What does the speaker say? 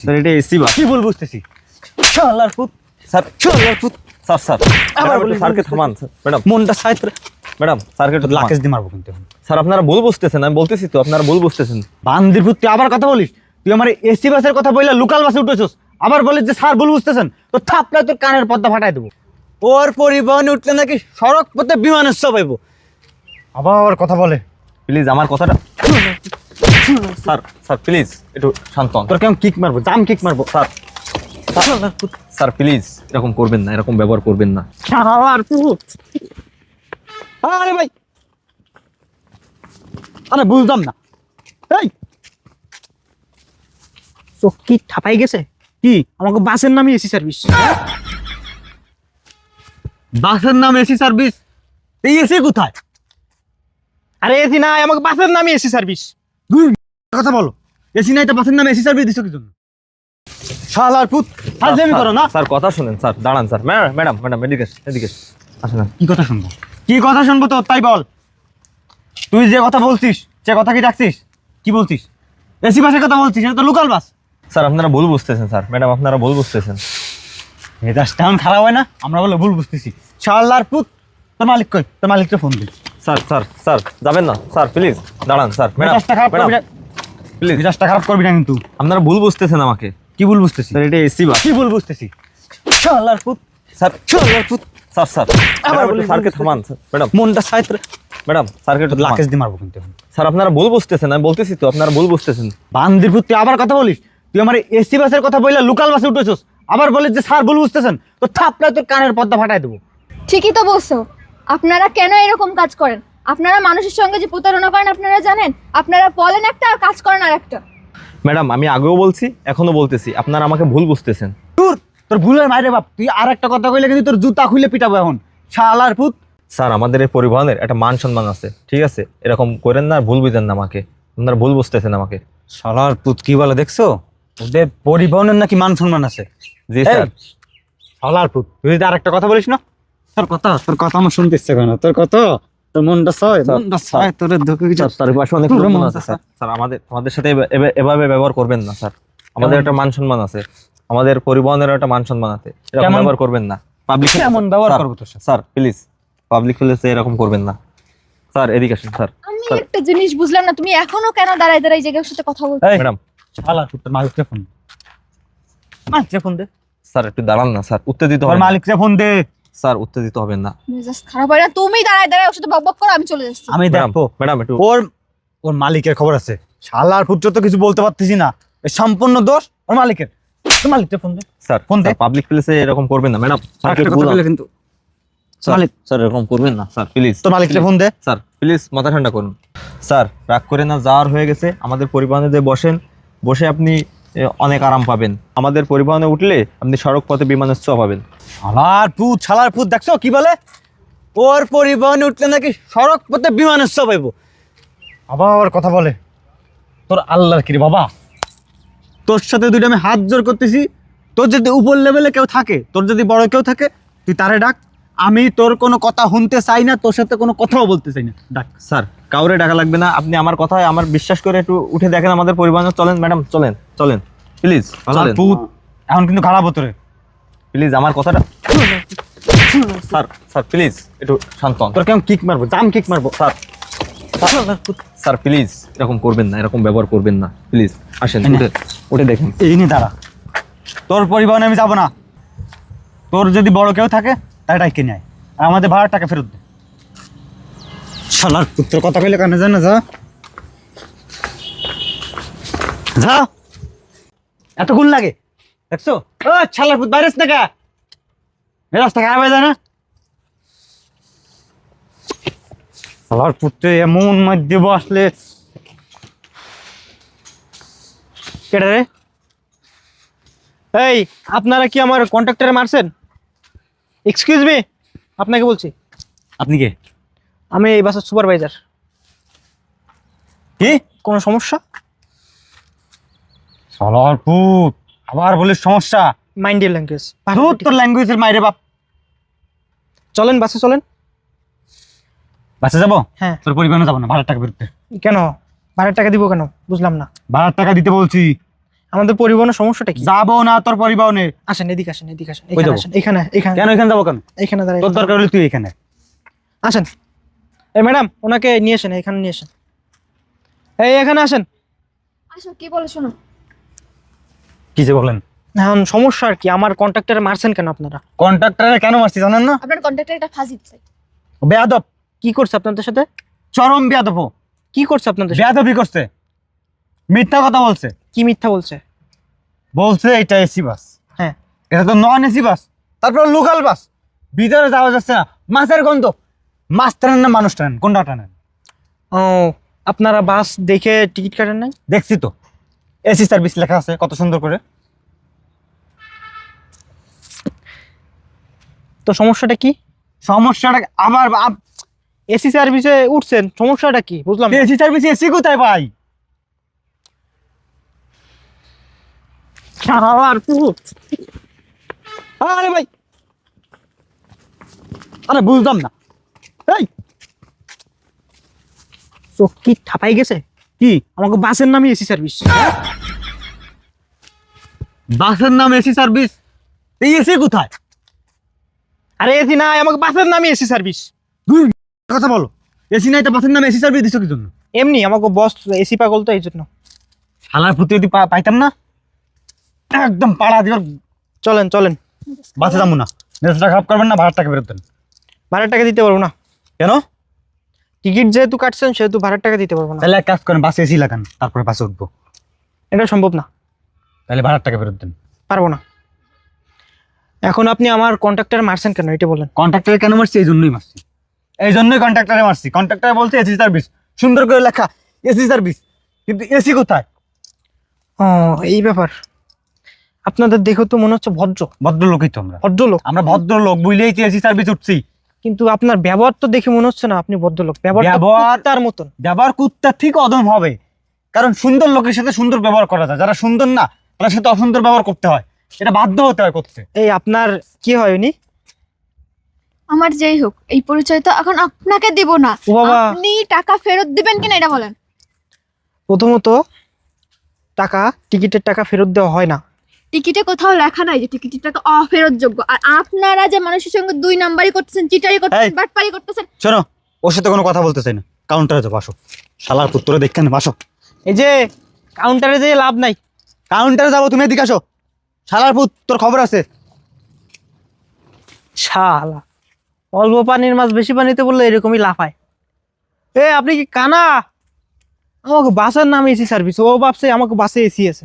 Sir এটা AC bus. কি বল বুঝতেছি শালার পুত স্যার শালার পুত স্যার স্যার আবার আবার বলি, স্যারকে থামান স্যার। ম্যাডাম মনটা সাইত্র ম্যাডাম স্যারকে একটু থামান। লাকেশ দিয়ে মারবো কিন্তু এখন। স্যার আপনারা ভুল বুঝতেছেন, আমি বলতেছি তো আপনারা ভুল বুঝতেছেন। বান্দির পুত তুই আবার কথা বলিস, তুই আমার এসি বাসের কথা বললে লোকাল বাসে উঠেছস, আবার বলিস যে স্যার ভুল বুঝতেছেন, তো থাপড়ায় তোর কানের পর্দা ফাটাই দেবো। ওর পরিবহনে উঠলে নাকি সড়ক পথে বিমানের সব হইব, আবার কথা বলে। প্লিজ আমার কথাটা স্যার স্যার প্লিজ একটু শান্ত হন। তোর কেমন কিক মারবো, জাম কিক মারবো। স্যার স্যার প্লিজ এরকম করবেন না, এরকম ব্যবহার করবেন না। শালার পুত আরে ভাই, আরে বুঝলাম না, এই চোখ কি ঠাপাই গেছে কি? আমাকে বাসের নামে এসি সার্ভিস, বাসের নাম এসি সার্ভিস, এই এসি কোথায়? আরে এসি নাই, আমাকে বাসের নামে এসি সার্ভিস। কথা বলো, এসি নাই তো বাসের নামে এসি সার্ভিস দিছো কি জন্য? শালার পুত ফাজলামি করো না। স্যার কথা শুনেন স্যার, দাঁড়ান স্যার। ম্যাডাম ম্যাডাম এদিকে এদিকে আসেন না। কি কথা শুনবো, কি কথা শুনবো তো তাই বল। তুই যে কথা বলছিস সে কথা কি রাখছিস? কি বলছিস? এসি বাসের কথা বলছিস, এটা তো লোকাল বাস। স্যার আপনারা ভুল বুঝতেছেন স্যার, ম্যাডাম আপনারা ভুল বুঝতেছেন। মেজাজটা এখন খারাপ হয় না, আমরা বলে ভুল বুঝতেছি। শালার পুত, তোর মালিক কই? তোর মালিককে ফোন দিই। স্যার স্যার স্যার যাবেন না স্যার, প্লিজ দাঁড়ান স্যার। মেজাজটা খারাপ করবি না, প্লিজ মেজাজটা খারাপ করবি না কিন্তু। আপনারা ভুল বুঝতেছেন আমাকে। কি ভুল বুঝতেছি? স্যার এটা এসি বাস। কি ভুল বুঝতেছি? শালার পুত স্যার শালার পুত স্যার স্যার আবার আবার বলি, স্যারকে থামান স্যার। ম্যাডাম মনটা সাইত্র ম্যাডাম স্যারকে একটু থামান। লাকেশ দিয়ে মারবো কিন্তু এখন। স্যার আপনারা ভুল বুঝতেছেন, আমি বলতেছি তো আপনারা ভুল বুঝতেছেন। বান্দির পুত তুই আবার কথা বলিস, তুই আমার এসি বাসের কথা বললে লোকাল বাসে উঠেছস, আবার বলিস যে স্যার ভুল বুঝতেছেন, তো থাপড়ায় তোর কানের পর্দা ফাটাই দেবো। ঠিকই তো বলছো। আপনারা কেন এরকম কাজ করেন? আপনারা মানুষের সঙ্গে যে প্রতারণা করেন আপনারা জানেন? আপনারা বলেন একটা আর কাজ করেন আর একটা। ম্যাডাম আমি আগেও বলছি এখনো বলতেছি, আপনারা আমাকে ভুল বুঝতেছেন। তোর ভুলের মাইরে বাপ, তুই আর একটা কথা কইলে কিন্তু তোর জুতা খুলে পিটাবো এখন। শালার পুত স্যার আমাদের এই পরিবহনের একটা মান সম্মান আছে, ঠিক আছে? এরকম করেন না, আর ভুল বুঝেন না আমাকে, আপনারা ভুল বুঝতেছেন আমাকে। শালার পুত কি বলে দেখছো? ওদের পরিবহনের নাকি মান সম্মান আছে। জি স্যার। শালার পুত তুই যদি আর একটা কথা বলিস না, তোর কথা আমার শুনতে ইচ্ছে করে না। তোর কথা, তোর মনটা ছয়, মনটা ছয়, তোর ধুকে কিছু। স্যার তার পাশে অনেক লোকজন আছে স্যার। স্যার আমাদের সাথে এভাবে ব্যবহার করবেন না স্যার। আমাদের একটা মান সম্মান আছে, আমাদের পরিবহনের একটা মান সম্মান আছে, এরকম কেমন? ব্যবহার করবেন না। পাবলিক কেমন ব্যবহার করবো তোর সাথে? স্যার প্লিজ পাবলিক প্লেসে এরকম করবেন না স্যার। এদিকে আসেন স্যার। আমি একটা জিনিস বুঝলাম না, তুমি এখনো কেন দাঁড়ায় দাঁড়ায় জায়গার সাথে কথা বলছো? এই, ম্যাডাম শালার পুত তোর মালিককে ফোন, মালিককে ফোন দে। স্যার একটু দাঁড়ান না স্যার, উত্তেজিত তোর হবেন না। মালিককে ফোন দে। স্যার উত্তেজিত হবেন না। মেজাজ খারাপ হয় না? তুমি দাঁড়ায় দাঁড়ায় ওর সাথে বকবক করো, আমি চলে যাচ্ছি। আমি ম্যাডাম দেখবো ম্যাডাম একটু ওর ওর মালিকের খবর আছে। শালার পুত্র তো কিছু বলতে পারতেছি না, এর সম্পূর্ণ দোষ ওর মালিকের। তোর মালিককে ফোন দে। স্যার ফোন দে। পাবলিক প্লেসে এরকম করবেন না ম্যাডাম। একটা কথা বলে কিন্তু মালিক, স্যার এরকম করবেন না স্যার প্লিজ। তোর মালিককে ফোন দে। স্যার প্লিজ মাথা ঠান্ডা করুন স্যার, রাগ করে না, যাওয়ার হয়ে গেছে। আমাদের পরিবহনে যে বসেন, বসে আপনি অনেক আরাম পাবেন। আমাদের পরিবহনে উঠলে আপনি সড়ক পথে বিমানের ছোঁয়া পাবেন। শালার পুত দেখছো কি বলে? ওর পরিবহনে উঠলে নাকি সড়ক পথে বিমানের সব হইব, আবার কথা বলে। তোর আল্লাহর কি রে বাবা, তোর সাথে দুইটা আমি হাত জোর করতেছি। তোর যদি উপর লেভেলে কেউ থাকে, তোর যদি বড় কেউ থাকে, তুই তারে ডাক। আমি তোর কোনো কথা শুনতে চাই না, তোর সাথে কোনো কথাও বলতে চাই না, ডাক। স্যার কাউরে ডাকা লাগবে না, আপনি আমার কথায় আমার বিশ্বাস করে একটু উঠে দেখেন আমাদের পরিবহনে। চলেন ম্যাডাম, চলেন চলেন প্লিজ চলেন। পুত এখন কিন্তু খারাপ হতো রে। প্লিজ আমার কথাটা স্যার স্যার প্লিজ একটু শান্ত হন। তোর কেমন কিক মারবো, জাম কিক মারবো। স্যার স্যার প্লিজ এরকম করবেন না, এরকম ব্যবহার করবেন না প্লিজ। আসেন এই নে। উঠে উঠে দেখেন। এই নিয়ে দাঁড়া, তোর পরিবহনে আমি যাবো না। তোর যদি বড় কেউ থাকে তাই ডাইকে নেয়, আর আমাদের ভাড়ার টাকা ফেরত দে। শালার পুত্র কথা কইলে কানে যায় না, যা যা। এত গুণ লাগে দেখছো? ও শালার পুত বাইরেস না কা, এই রাস্তা খারাপ হয়ে যায় না? শালার পুত্র এমন মধ্যে বসলে। কেটে রে? এই আপনারা কি আমার কন্ট্রাক্টরে মারছেন? এক্সকিউজ মি, আপনাকে বলছি। আপনি কে? আমি এই বাসের সুপারভাইজার। কি কোনো সমস্যা? শালার পুত আবার বলিস সমস্যা? Mind your language. তোর ল্যাঙ্গুয়েজের মাইরে বাপ। চলেন বাসে চলেন। বাসে যাবো? হ্যাঁ। তোর পরিবহনে যাবো না, ভাড়ার টাকা ফেরত দে। কেন? ভাড়ার টাকা দিব কেন? বুঝলাম না। ভাড়ার টাকা দিতে বলছি। আমাদের পরিবহনের সমস্যাটা কি? যাবো না তোর পরিবহনে। আসেন এদিকে আসেন, এদিকে আসেন, কই এখানে যাবো? আসেন, এখানে এখানে কেন এখানে যাবো কেন? এখানে দাঁড়াই। তোর দরকার হলে তুই এখানে। আসেন। এই ম্যাডাম, ওনাকে নিয়ে আসেন, এখানে নিয়ে আসেন। এই এখানে আসেন। আসো, কি বলে শোনো। কি যে বলেন? এখন সমস্যা আর কি? আমার কন্ট্রাক্টরে মারছেন কেন আপনারা? কন্ট্রাক্টরে কেন মারছি জানেন না? আপনার কন্ট্রাক্টর একটা ফাঁসি দিচ্ছে। বেয়াদব, কি করছে আপনাদের সাথে? চরম বেয়াদব। কি করছে আপনাদের সাথে? বেয়াদবি করছে, মিথ্যা কথা বলছে। কি মিথ্যা বলছে? বলছে এটা এসি বাস, হ্যাঁ। এটা তো নন এসি বাস, তারপর লোকাল বাস, ভিতরে যাওয়া যাচ্ছে না, মাছের গন্ধ। মাছ টানেন না মানুষ টানেন, কোনটা টানেন? ও, আপনারা বাস দেখে টিকিট কাটেন নাই? দেখছি তো, এসি সার্ভিস লেখা আছে কত সুন্দর করে। তো সমস্যাটা কি? সমস্যাটা আবার এসি সার্ভিসে উঠছেন, সমস্যাটা কি বুঝলাম না। এসি সার্ভিস, এসি কোথায় পাই? আরে ভাই, আরে বুঝলাম না। এই চোখ কি ঠাপাই গেছে? কি আমাকে বাসের নামই এসি সার্ভিস। বাসের নাম এসি সার্ভিস? এই এসি কোথায়? আরে এসি নাই, আমাকে বাসের নামই এসি সার্ভিস। ধুর, কথা বলো। এসি নাই তো বাসের নাম এসি সার্ভিস দিছো কি জন্য? এমনি আমাকে বস এসি পাগল তো এই জন্য। শালার প্রতি যদি পাইতাম না, একদম পাড়া দিবার। চলেন চলেন। বাসে যাবো না, মেজাজটা খারাপ করবেন না, ভাড়ার টাকা ফেরত দেন। ভাড়ার টাকা দিতে পারবো না। কেন? টিকিট যেহেতু কাটছেন সেহেতু ভাড়ার টাকা দিতে পারবো না। তাহলে এক কাজ করেন, বাসে এসি লাগান, তারপরে বাসে উঠবো। এটা সম্ভব না, তাহলে ভাড়ার টাকা ফেরত দেন। পারবো না। এখন আপনি আমার কন্ট্রাক্টর মারছেন কেন এটা বলেন। কন্ট্রাক্টরে কেন মারছি? এই জন্যই মারছি, এই জন্যই কন্ট্রাক্টরে মারছি। কন্ট্রাক্টর বলছে এসি সার্ভিস, সুন্দর করে লেখা এসি সার্ভিস, কিন্তু এসি কোথায়? ও, এই ব্যাপার। আপনাদের দেখে তো মনে হচ্ছে ভদ্রলোকই তো আমরা, ভদ্রলোক। আমরা ভদ্রলোক বুঝলেই তো এসি সার্ভিস উঠছি। কিন্তু আপনার ব্যবহার তো দেখে মনে হচ্ছে না আপনি ভদ্রলোক। ব্যবহার তার মতন। ব্যবহার কুত্তার ঠিক অদম হবে, কারণ সুন্দর লোকের সাথে সুন্দর ব্যবহার করা যায়, যারা সুন্দর না তাদের সাথে অসুন্দর ব্যবহার করতে হয়, এটা বাধ্য হতে হয় করতে। এই আপনার কি হয় উনি? আমার যেই হোক, এই পরিচয় তো এখন আপনাকে দিব না। ও বাবা। আপনি টাকা ফেরত দিবেন কিনা এটা বলেন। প্রথমত টাকা, টিকিটের টাকা ফেরত দেওয়া হয় না। টিকিটে কোথাও লেখা নাই যে টিকিটের টাকা অফেরতযোগ্য। আর আপনারা যে মানুষের সঙ্গে 2 নাম্বারই করতেছেন, চিটারি করতেছেন, এই। বাটপারি করতেছেন। শোনো, ওর সাথে কোনো কথা বলতে চাই না, কাউন্টারে যাবো, আসো। শালার পুত্র দেখেন, আসো। এই যে কাউন্টারে যেয়ে লাভ নাই। কাউন্টারে যাবো, তুমি এদিকে আসো। শালার পুত, তোর খবর আছে? শালা, অল্প পানির মাছ বেশি পানিতে বললে এরকমই লাফায়। আপনি কি কানা? আমাকে বাসের নামে এসি সার্ভিস, ও ভাবছে আমাকে বাসে এসি আছে।